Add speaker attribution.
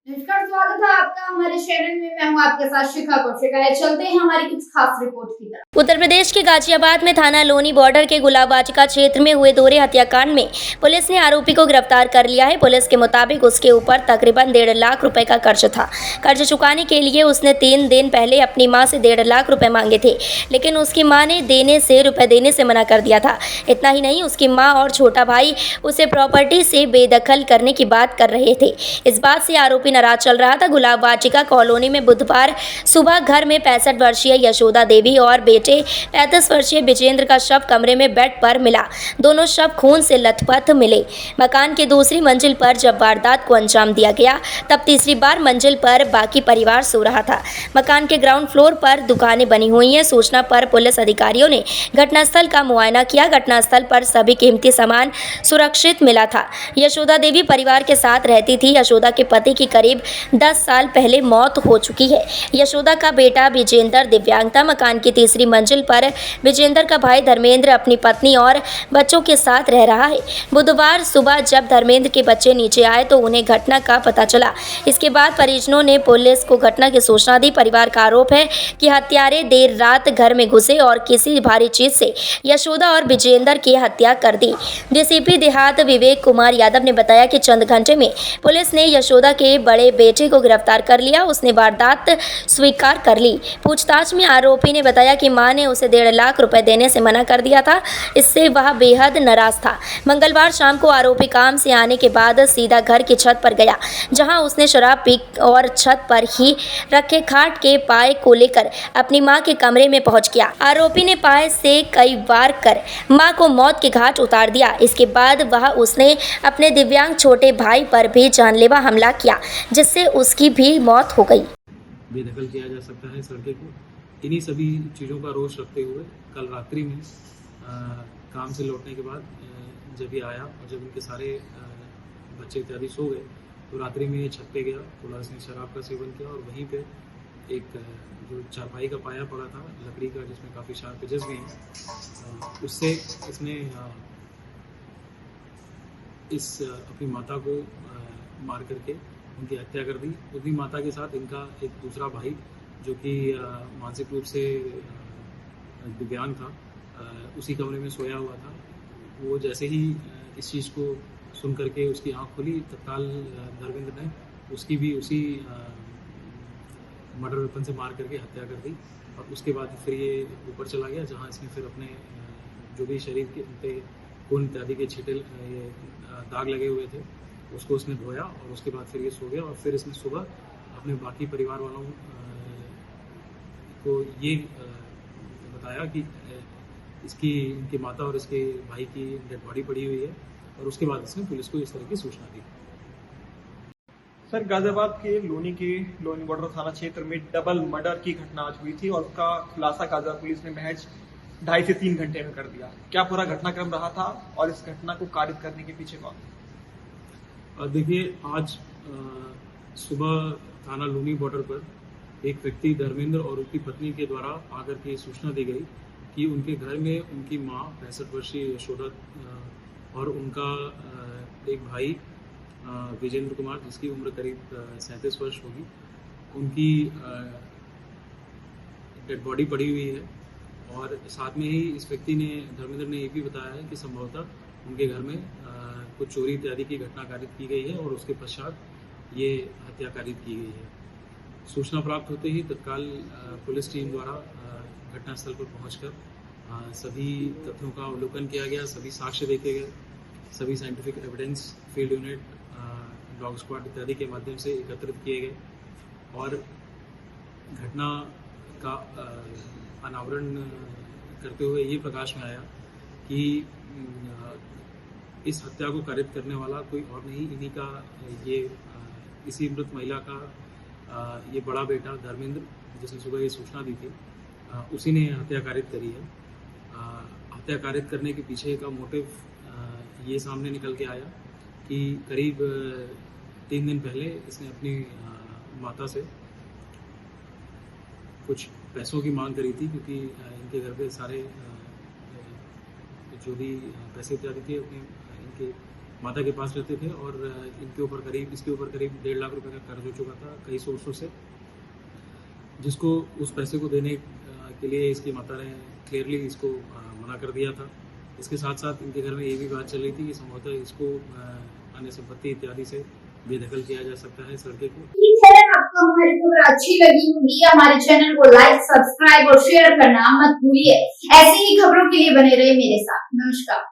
Speaker 1: नमस्कार, स्वागत है आपका हमारे चैनल में। मैं हूं आपके साथ शिखा कौशिक। चलते हैं हमारी कुछ खास रिपोर्ट की तरफ।
Speaker 2: उत्तर प्रदेश के गाजियाबाद में थाना लोनी बॉर्डर के गुलाब वाटिका क्षेत्र में हुए दोहरे हत्याकांड में पुलिस ने आरोपी को गिरफ्तार कर लिया है। पुलिस के मुताबिक उसके ऊपर तकरीबन 1.5 लाख रुपए का कर्ज था। कर्ज चुकाने के लिए उसने 3 दिन पहले अपनी मां से 1.5 लाख रुपए मांगे थे, लेकिन उसकी मां ने रुपए देने से मना कर दिया था। इतना ही नहीं, उसकी मां और छोटा भाई उसे प्रॉपर्टी से बेदखल करने की बात कर रहे थे। इस बात से आरोपी नाराज चल रहा था। गुलाब वाटिका कॉलोनी में बुधवार सुबह घर में 65 वर्षीय यशोदा देवी और बेटे 35 वर्षीय विजेंद्र का शव कमरे में बेड पर मिला। दोनों शव खून से लथपथ मिले। मकान की दूसरी मंजिल पर जब वारदात को अंजाम दिया गया, तब तीसरी बार मंजिल पर बाकी परिवार सो रहा था। मकान के ग्राउंड फ्लोर पर दुकानें बनी हुई हैं। सूचना पर पुलिस अधिकारियों ने घटनास्थल का मुआयना किया। घटनास्थल पर सभी कीमती सामान सुरक्षित मिला था। यशोदा देवी परिवार के साथ रहती थी। यशोदा के पति की करीब 10 साल पहले मौत हो चुकी है। यशोदा का बेटा विजेंद्र दिव्यांग था। मकान की तीसरी मंजिल पर विजेंद्र का भाई धर्मेंद्र अपनी पत्नी और बच्चों के साथ रह रहा है। बुधवार सुबह जब धर्मेंद्र के बच्चे नीचे आए तो उन्हें घटना का पता चला। इसके बाद परिजनों ने पुलिस को घटना की सूचना दी। परिवार का आरोप है कि हत्यारे देर रात घर में घुसे और किसी भारी चीज से यशोदा और विजेंद्र की हत्या कर दी। डीसीपी देहात विवेक कुमार यादव ने बताया कि चंद घंटे में पुलिस ने यशोदा के बड़े बेटे को गिरफ्तार कर लिया। उसने वारदात स्वीकार कर ली। पूछताछ में आरोपी ने बताया कि मां ने उसे 1.5 लाख रुपए देने से मना कर दिया था। इससे वह बेहद नाराज था। मंगलवार शाम को आरोपी काम से आने के बाद सीधा घर की छत पर गया, जहां उसने शराब पी और छत पर ही रखे खाट के पाए को लेकर अपनी मां के कमरे में पहुंच गया। आरोपी ने पाए से कई वार कर मां को मौत के घाट उतार दिया। इसके बाद उसने अपने दिव्यांग छोटे भाई पर भी जानलेवा हमला किया, जिससे उसकी भी मौत हो गई।
Speaker 3: बेदखल किया जा सकता है सड़के को। इन्हीं सभी चीज़ों का रोष रखते हुए कल रात्रि में काम से लौटने के बाद जब ये आया और जब उनके सारे बच्चे इत्यादि सो गए तो रात्रि में ये छत पे गया। थोड़ा इसने शराब का सेवन किया और वहीं पे एक जो चारपाई का पाया पड़ा था लकड़ी का, जिसमें काफ़ी शार्प एजेस भी हैं, उससे इसने इस अपनी माता को मार करके उनकी हत्या कर दी। उसी माता के साथ इनका एक दूसरा भाई जो कि मानसिक रूप से दिव्यांग था, उसी कमरे में सोया हुआ था। वो जैसे ही इस चीज़ को सुन करके उसकी आंख खुली, तत्काल धर्मेंद्र ने उसकी भी उसी मर्डर वेपन से मार करके हत्या कर दी। और उसके बाद फिर ये ऊपर चला गया, जहाँ इसने फिर अपने जो भी शरीर के पे खून इत्यादि के छींटे ये दाग लगे हुए थे उसको उसने धोया और उसके बाद फिर ये सो गया। और फिर इसने सुबह अपने बाकी परिवार वालों को ये बताया कि इनकी माता और इसके भाई की डेड बॉडी पड़ी हुई है, और उसके बाद इसने पुलिस को इस तरह की सूचना दी।
Speaker 4: सर, गाजियाबाद के लोनी बॉर्डर थाना क्षेत्र में डबल मर्डर की घटना आज हुई थी और उसका खुलासा गाजियाबाद पुलिस ने महज 2.5 से 3 घंटे में कर दिया। क्या पूरा घटनाक्रम रहा था और इस घटना को कारित करने के पीछे कौन?
Speaker 3: देखिए, आज सुबह थाना लोनी बॉर्डर पर एक व्यक्ति धर्मेंद्र और उनकी पत्नी के द्वारा आकर के सूचना दी गई कि उनके घर में उनकी मां 65 वर्षीय यशोदा और उनका एक भाई विजेंद्र कुमार, जिसकी उम्र करीब 37 वर्ष होगी, उनकी डेड बॉडी पड़ी हुई है। और साथ में ही इस व्यक्ति ने, धर्मेंद्र ने, ये भी बताया है कि संभवतः उनके घर में कुछ चोरी इत्यादि की घटना कारित की गई है और उसके पश्चात ये हत्या कारित की गई है। सूचना प्राप्त होते ही तत्काल पुलिस टीम द्वारा घटनास्थल पर पहुंचकर सभी तथ्यों का अवलोकन किया गया, सभी साक्ष्य देखे गए, सभी scientific evidence, field unit, dog squad इत्यादि के माध्यम से एकत्रित किए गए और घटना का अनावरण करते हुए ये प्रकाश में आया कि इस हत्या को कारित करने वाला कोई और नहीं, इन्हीं का इसी मृत महिला का ये बड़ा बेटा धर्मेंद्र, जिसने सुबह ये सूचना दी थी, उसी ने हत्या कारित करी है। हत्या कारित करने के पीछे का मोटिव ये सामने निकल के आया कि करीब 3 दिन पहले इसने अपनी माता से कुछ पैसों की मांग करी थी, क्योंकि इनके घर पे सारे जो भी पैसे इत्यादि थे अपने इनके माता के पास रहते थे और इसके ऊपर करीब 1.5 लाख रुपए का कर्ज हो चुका था कई सोर्सों से, जिसको उस पैसे को देने के लिए इसकी माता ने क्लियरली इसको मना कर दिया था। इसके साथ साथ इनके घर में ये भी बात चल रही थी कि संभवतः इसको अन्य संपत्ति इत्यादि से बेदखल किया जा सकता है इस लड़के को।
Speaker 1: ठीक है, आपको हमारी खबर अच्छी लगी होगी, हमारे चैनल को लाइक, सब्सक्राइब और शेयर करना मत भूलिए। ऐसी ही खबरों के लिए बने रहे मेरे साथ। नमस्कार।